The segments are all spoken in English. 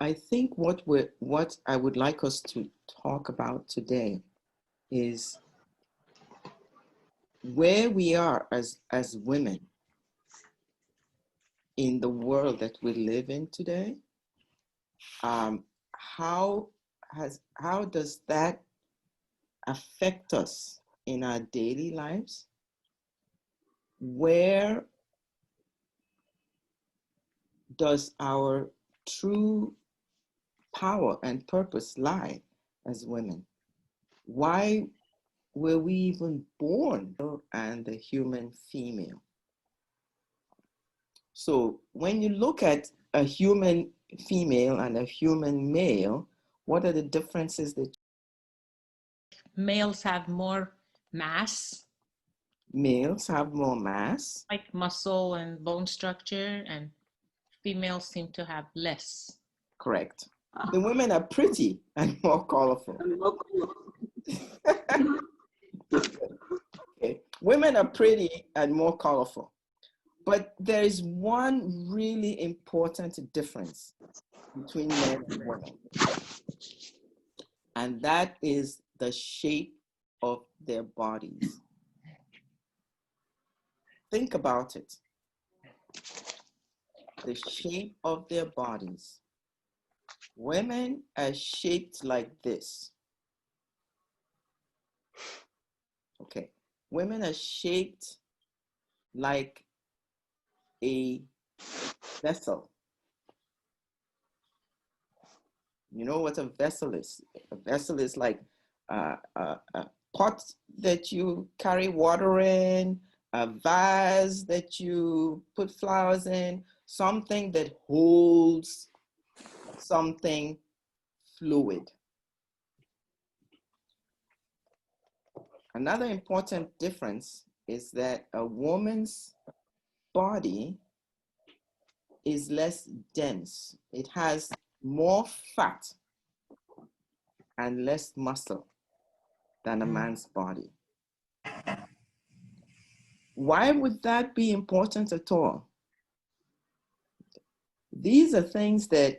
I think what I would like us to talk about today is where we are as women in the world that we live in today. How does that affect us in our daily lives? Where does our true power and purpose lie as women? Why were we even born and the human female? So when you look at a human female and a human male, what are the differences that males have more mass? Males have more mass. Like muscle and bone structure, and females seem to have less. Correct. The women are pretty and more colorful. Okay. Women are pretty and more colorful. But there is one really important difference between men and women. And that is the shape of their bodies. Think about it. The shape of their bodies. Women are shaped like this. Okay. Women are shaped like a vessel. You know what a vessel is? A vessel is like a pot that you carry water in, a vase that you put flowers in, something that holds something fluid. Another important difference is that a woman's body is less dense. It has more fat and less muscle than a man's body. Why would that be important at all? These are things that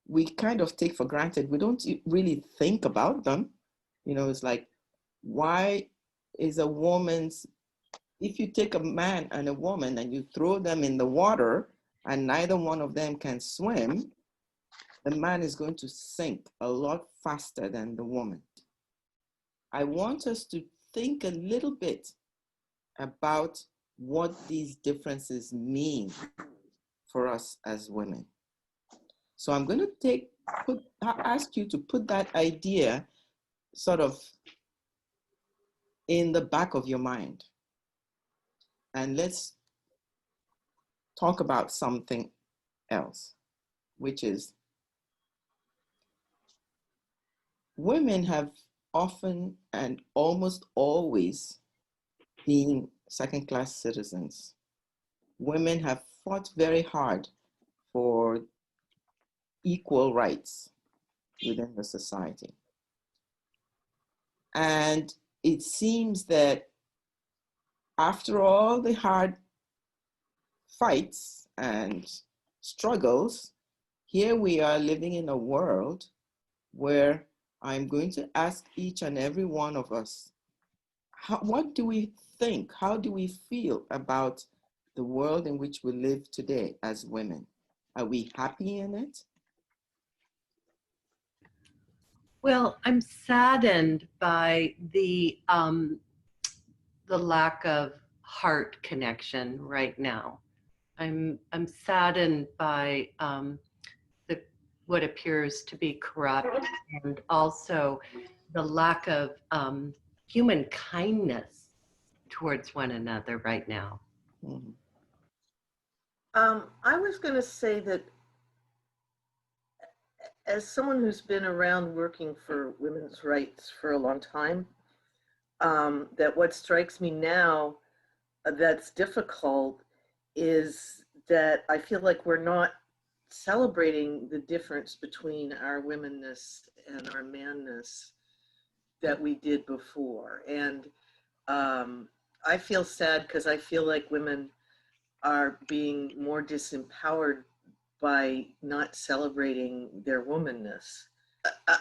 we kind of take for granted. We don't really think about them. You know, it's like, why is a woman's, if you take a man and a woman and you throw them in the water and neither one of them can swim, the man is going to sink a lot faster than the woman. I want us to think a little bit about what these differences mean for us as women. So I'm going to ask you to put that idea sort of in the back of your mind. And let's talk about something else, which is women have often and almost always been second-class citizens. Women have fought very hard for equal rights within the society. And it seems that after all the hard fights and struggles, here we are living in a world where I'm going to ask each and every one of us, what do we think? How do we feel about the world in which we live today as women? Are we happy in it? Well, I'm saddened by the lack of heart connection right now. I'm saddened by what appears to be corrupt, and also the lack of human kindness towards one another right now. Mm-hmm. I was going to say that as someone who's been around working for women's rights for a long time, that what strikes me now that's difficult is that I feel like we're not celebrating the difference between our womenness and our manness that we did before. And I feel sad because I feel like women are being more disempowered by not celebrating their womanness.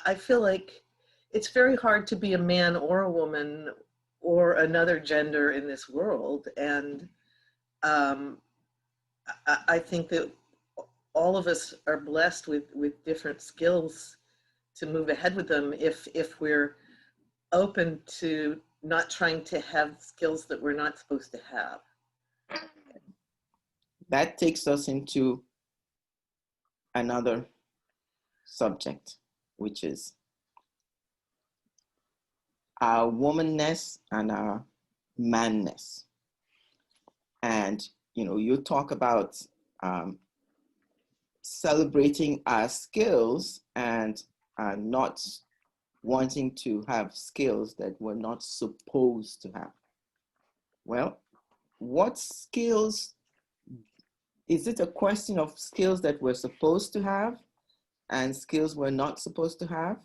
I feel like it's very hard to be a man or a woman or another gender in this world. And I think that all of us are blessed with different skills to move ahead with them if we're open to not trying to have skills that we're not supposed to have. That takes us into another subject, which is our womanness and our manness. And, you know, you talk about celebrating our skills and not wanting to have skills that we're not supposed to have. Well, what skills, is it a question of skills that we're supposed to have and skills we're not supposed to have?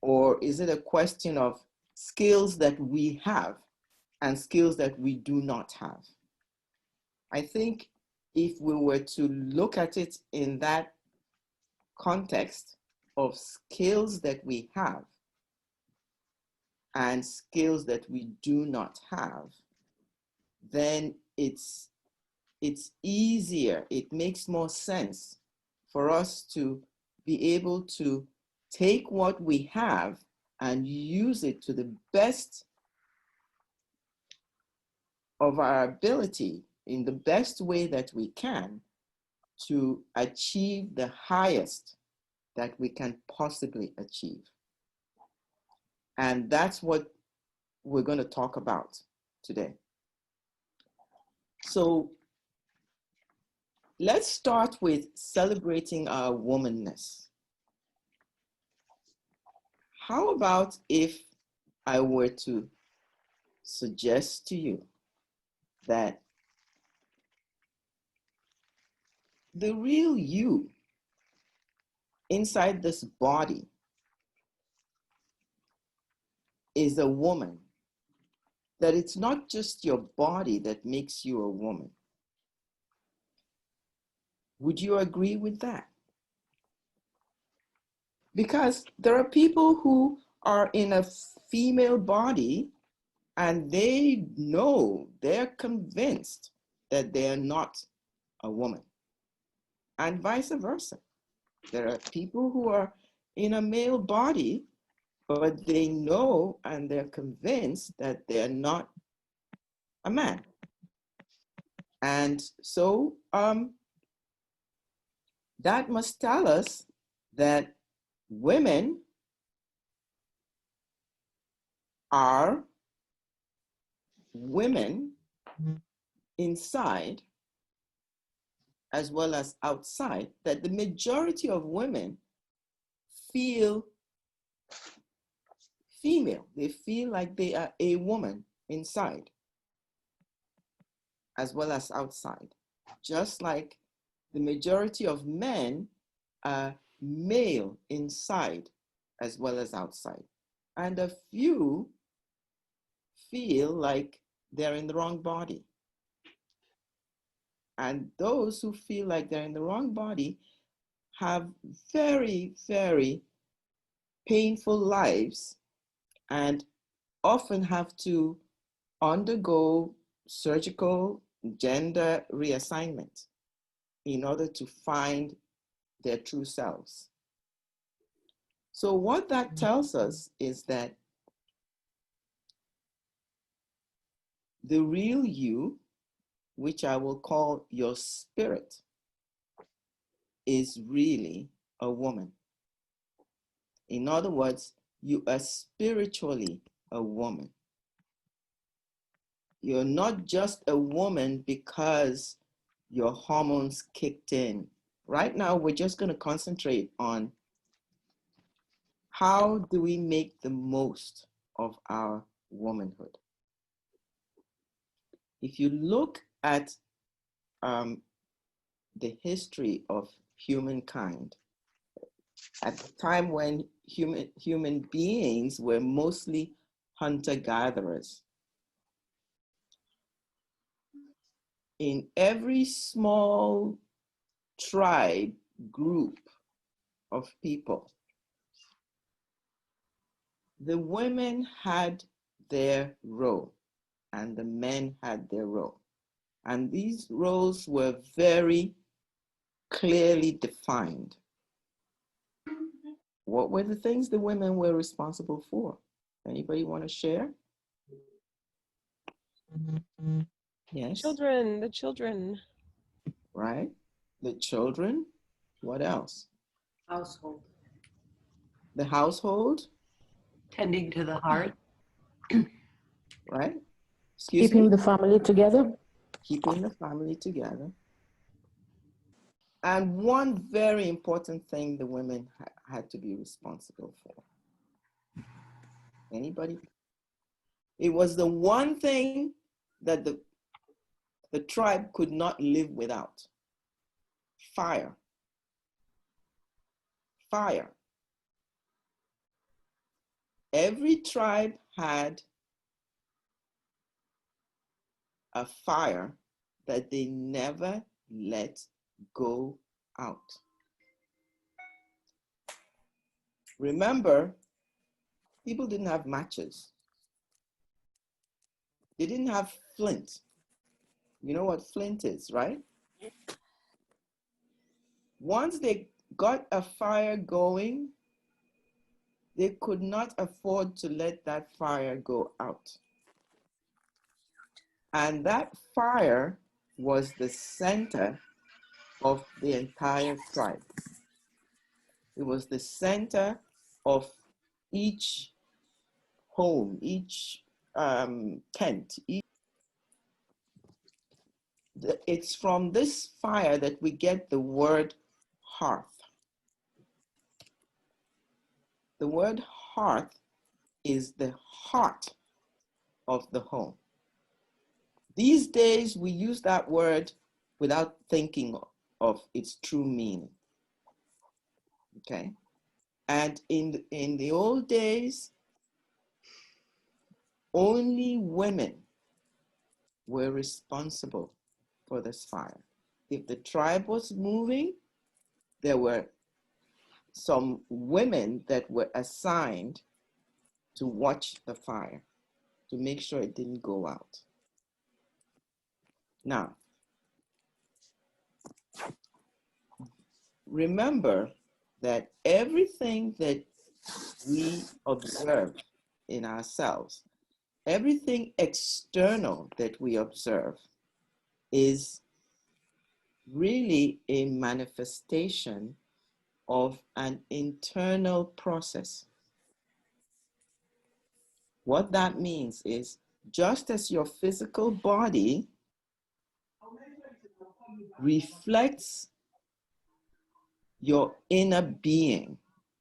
Or is it a question of skills that we have and skills that we do not have? I think if we were to look at it in that context of skills that we have and skills that we do not have, then it's easier, it makes more sense for us to be able to take what we have and use it to the best of our ability in the best way that we can to achieve the highest that we can possibly achieve. And that's what we're going to talk about today. So let's start with celebrating our womanness. How about if I were to suggest to you that the real you inside this body is a woman, that it's not just your body that makes you a woman? Would you agree with that? Because there are people who are in a female body and they know, they're convinced that they're not a woman, and vice versa. There are people who are in a male body, but they know and they're convinced that they're not a man. And so that must tell us that women are women inside as well as outside, that the majority of women feel female. They feel like they are a woman inside as well as outside. Just like the majority of men are male inside as well as outside. And a few feel like they're in the wrong body. And those who feel like they're in the wrong body have very, very painful lives and often have to undergo surgical gender reassignment in order to find their true selves. So what that tells us is that the real you, which I will call your spirit, is really a woman. In other words, you are spiritually a woman. You're not just a woman because your hormones kicked in. Right now, we're just going to concentrate on how do we make the most of our womanhood. If you look at the history of humankind, at the time when human beings were mostly hunter-gatherers, in every small tribe, group of people, the women had their role and the men had their role. And these roles were very clearly defined. What were the things the women were responsible for? Anybody want to share? Yes. Children, the children. Right? The children. What else? Household. The household. Tending to the heart. Right? Excuse Keeping me? the family together. Keeping the family together. And one very important thing the women had to be responsible for. Anybody? It was the one thing that the tribe could not live without. Fire. Fire. Every tribe had a fire that they never let go out. Remember, people didn't have matches. They didn't have flint. You know what flint is, right? Once they got a fire going, they could not afford to let that fire go out. And that fire was the center of the entire tribe. It was the center of each home, each tent. It's from this fire that we get the word hearth. The word hearth is the heart of the home. These days, we use that word without thinking of its true meaning. Okay? And in the old days, only women were responsible for this fire. If the tribe was moving, there were some women that were assigned to watch the fire, to make sure it didn't go out. Now, remember that everything that we observe in ourselves, everything external that we observe is really a manifestation of an internal process. What that means is, just as your physical body reflects your inner being,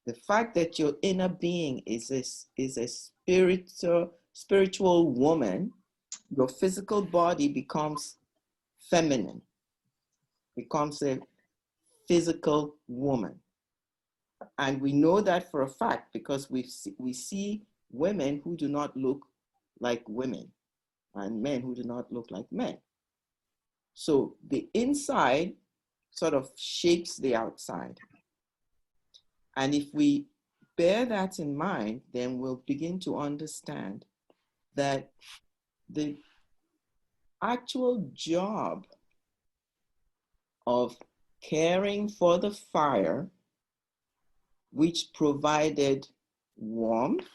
the fact that your inner being is a spiritual woman, your physical body becomes feminine, becomes a physical woman. And we know that for a fact because we see women who do not look like women and men who do not look like men. So the inside sort of shapes the outside. And if we bear that in mind, then we'll begin to understand that the actual job of caring for the fire, which provided warmth.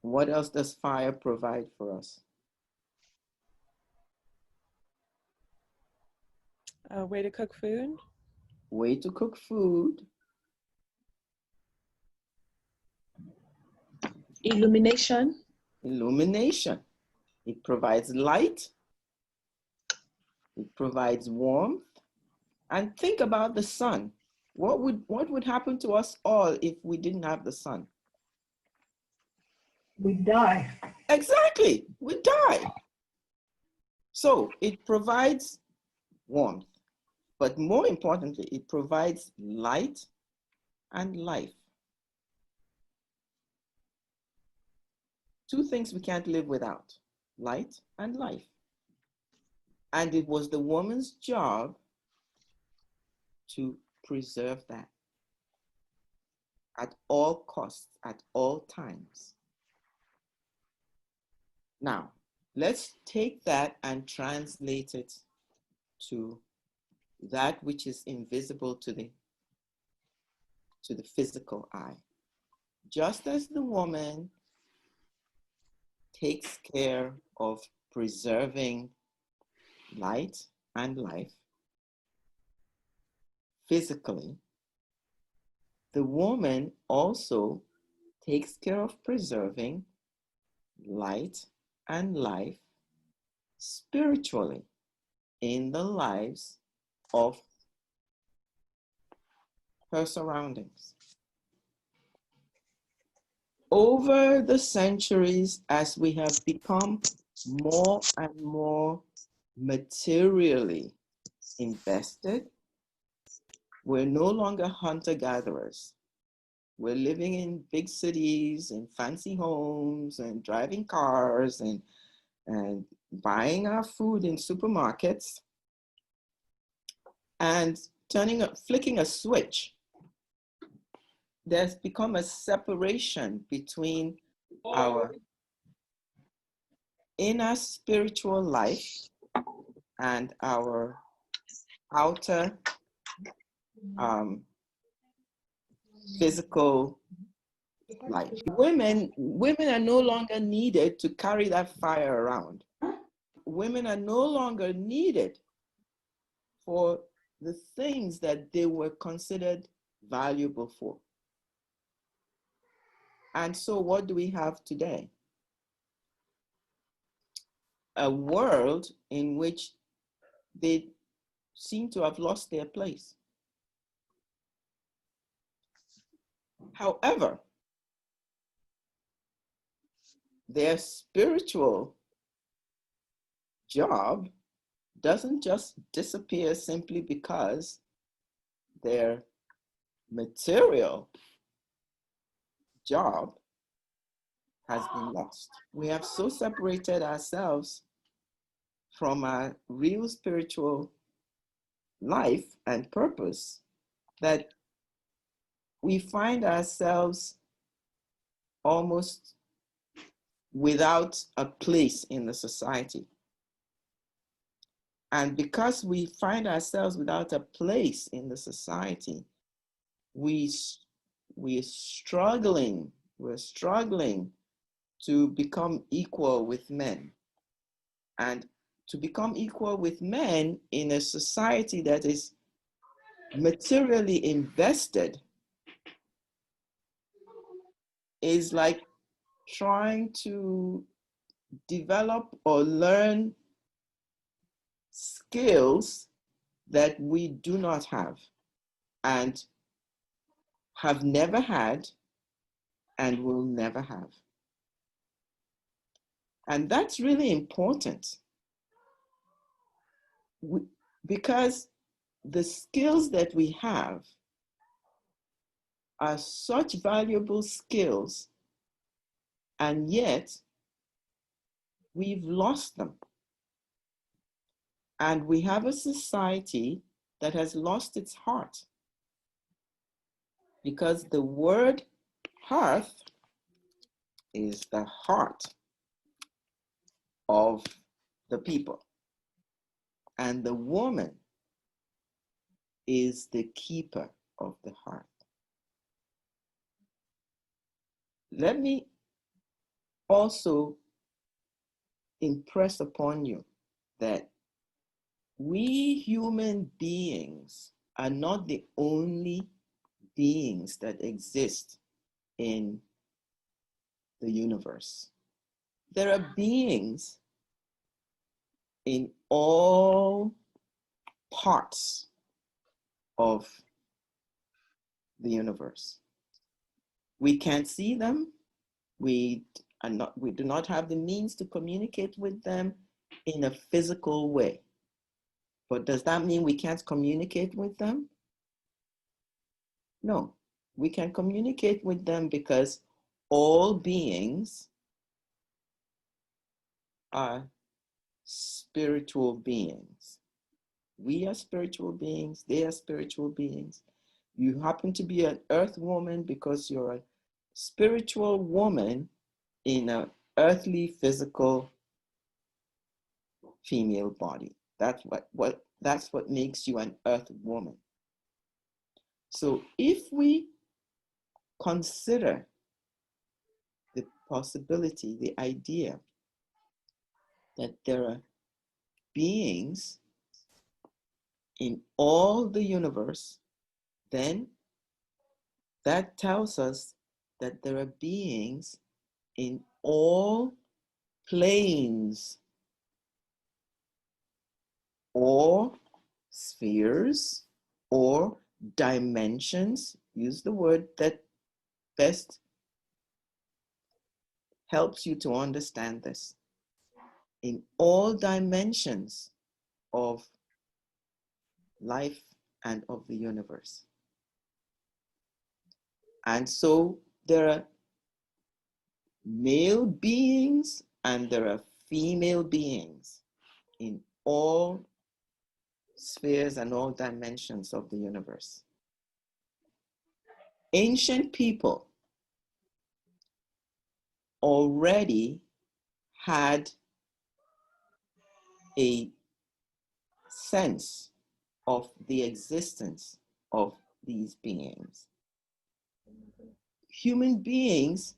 What else does fire provide for us? A way to cook food. Way to cook food. Illumination. Illumination. It provides light. It provides warmth. And think about the sun. What would happen to us all if we didn't have the sun? We die. Exactly, we die. So it provides warmth, but more importantly, it provides light and life. Two things we can't live without, light and life. And it was the woman's job to preserve that at all costs, at all times. Now, let's take that and translate it to that which is invisible to the physical eye. Just as the woman takes care of preserving light and life physically, the woman also takes care of preserving light and life spiritually in the lives of her surroundings. Over the centuries, as we have become more and more materially invested, we're no longer hunter-gatherers. We're living in big cities and fancy homes and driving cars and buying our food in supermarkets and flicking a switch. There's become a separation between our inner spiritual life and our outer physical life. Women are no longer needed to carry that fire around. Women are no longer needed for the things that they were considered valuable for. And so what do we have today? A world in which they seem to have lost their place. However, their spiritual job doesn't just disappear simply because their material job has been lost. We have so separated ourselves from our real spiritual life and purpose that we find ourselves almost without a place in the society. And because we find ourselves without a place in the society, we're struggling to become equal with men. And to become equal with men in a society that is materially invested is like trying to develop or learn skills that we do not have and have never had and will never have. And that's really important because the skills that we have are such valuable skills, and yet we've lost them. And we have a society that has lost its heart, because the word hearth is the heart of the people. And the woman is the keeper of the hearth. Let me also impress upon you that we human beings are not the only beings that exist in the universe. There are beings in all parts of the universe. We can't see them. We do not have the means to communicate with them in a physical way. But does that mean we can't communicate with them? No, we can communicate with them because all beings are spiritual beings. We are spiritual beings, they are spiritual beings. You happen to be an earth woman because you're a spiritual woman in an earthly physical female body. That's what makes you an earth woman. So if we consider the possibility, the idea that there are beings in all the universe, then that tells us that there are beings in all planes or spheres or dimensions. Use the word that best helps you to understand this. In all dimensions of life and of the universe. And so there are male beings and there are female beings in all spheres and all dimensions of the universe. Ancient people already had a sense of the existence of these beings. Human beings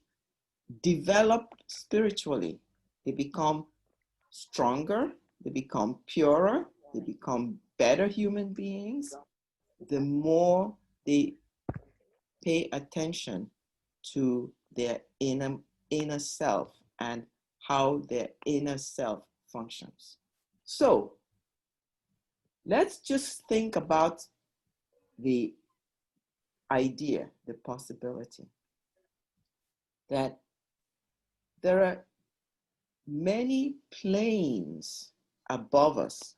develop spiritually. They become stronger, they become purer, they become better human beings, the more they pay attention to their inner self and how their inner self functions. So let's just think about the idea, the possibility that there are many planes above us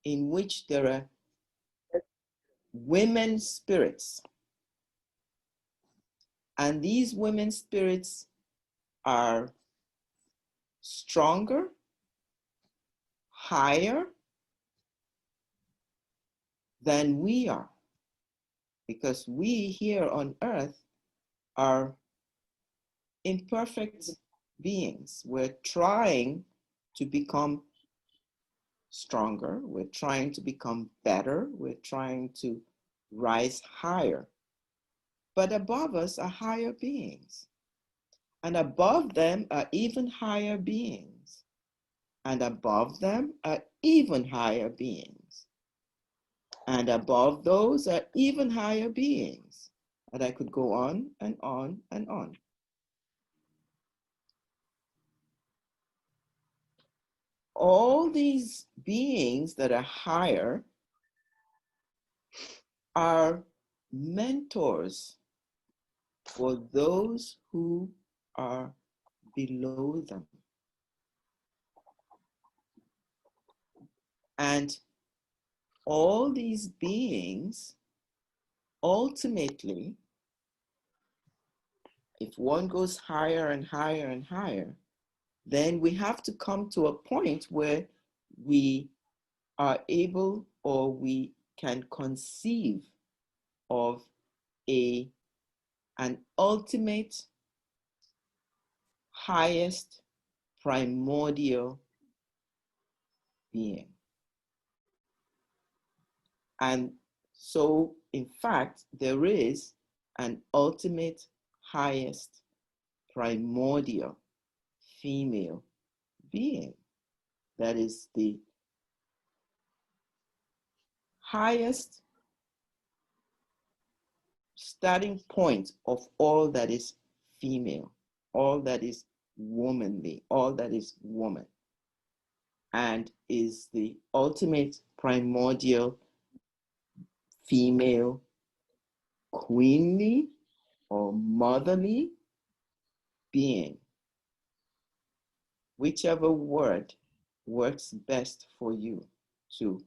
in which there are women spirits. And these women spirits are stronger, higher than we are. Because we here on earth are imperfect beings. We're trying to become stronger. We're trying to become better. We're trying to rise higher. But above us are higher beings. And above them are even higher beings. And above them are even higher beings. And above those are even higher beings. And I could go on and on and on. All these beings that are higher are mentors for those who are below them. And all these beings, ultimately, if one goes higher and higher and higher, then we have to come to a point where we are able or we can conceive of an ultimate, highest, primordial being. And so, in fact, there is an ultimate, highest, primordial female being that is the highest starting point of all that is female, all that is womanly, all that is woman, and is the ultimate primordial female queenly or motherly being. Whichever word works best for you to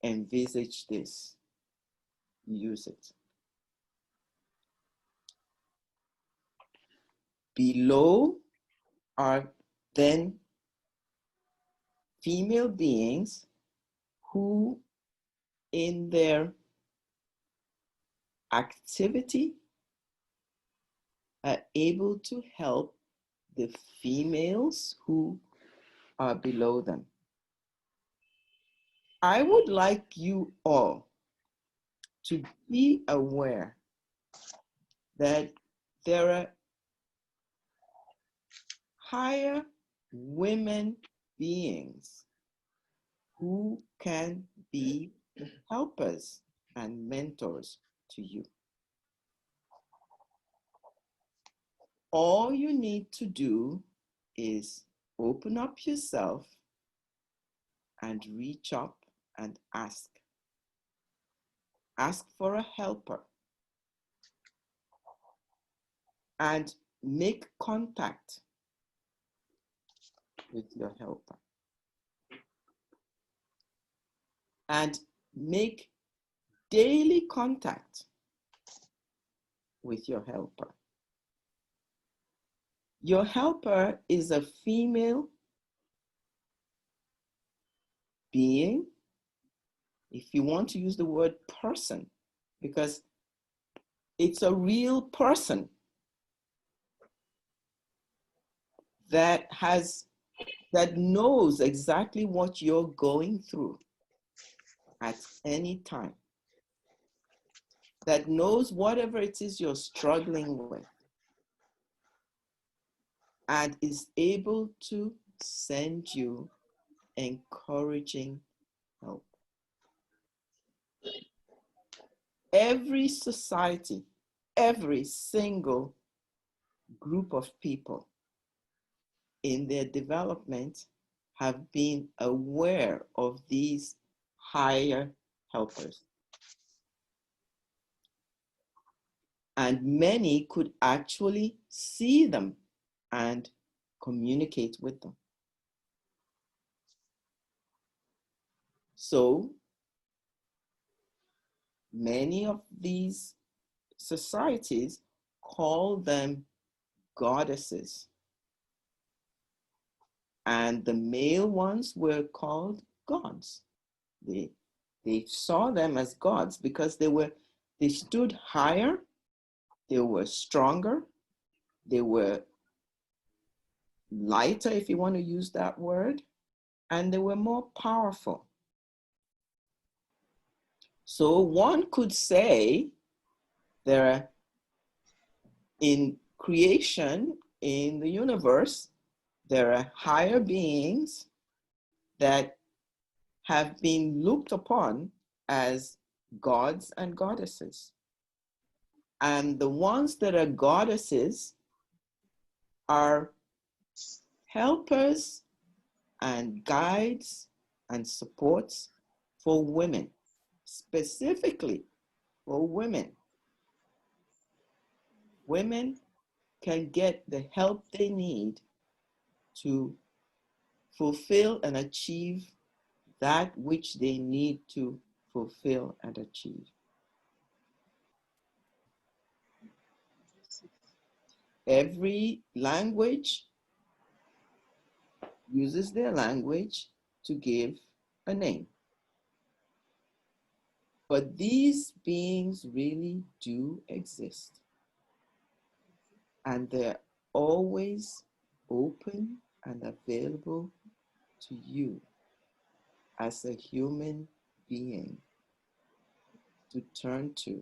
envisage this, use it. Below are then female beings who in their activity are able to help the females who are below them. I would like you all to be aware that there are higher women beings who can be helpers and mentors to you. All you need to do is open up yourself and reach up and ask. Ask for a helper and make contact with your helper. And make daily contact with your helper. Your helper is a female being, if you want to use the word person, because it's a real person that knows exactly what you're going through at any time, that knows whatever it is you're struggling with, and is able to send you encouraging help. Every society, every single group of people in their development have been aware of these higher helpers. And many could actually see them and communicate with them. So many of these societies call them goddesses. And the male ones were called gods. They saw them as gods because they stood higher, they were stronger, they were lighter, if you want to use that word, and they were more powerful. So one could say there are, in creation, in the universe, there are higher beings that have been looked upon as gods and goddesses. And the ones that are goddesses are helpers and guides and supports for women, specifically for women. Women can get the help they need to fulfill and achieve that which they need to fulfill and achieve. Every language uses their language to give a name. But these beings really do exist. And they're always open and available to you as a human being to turn to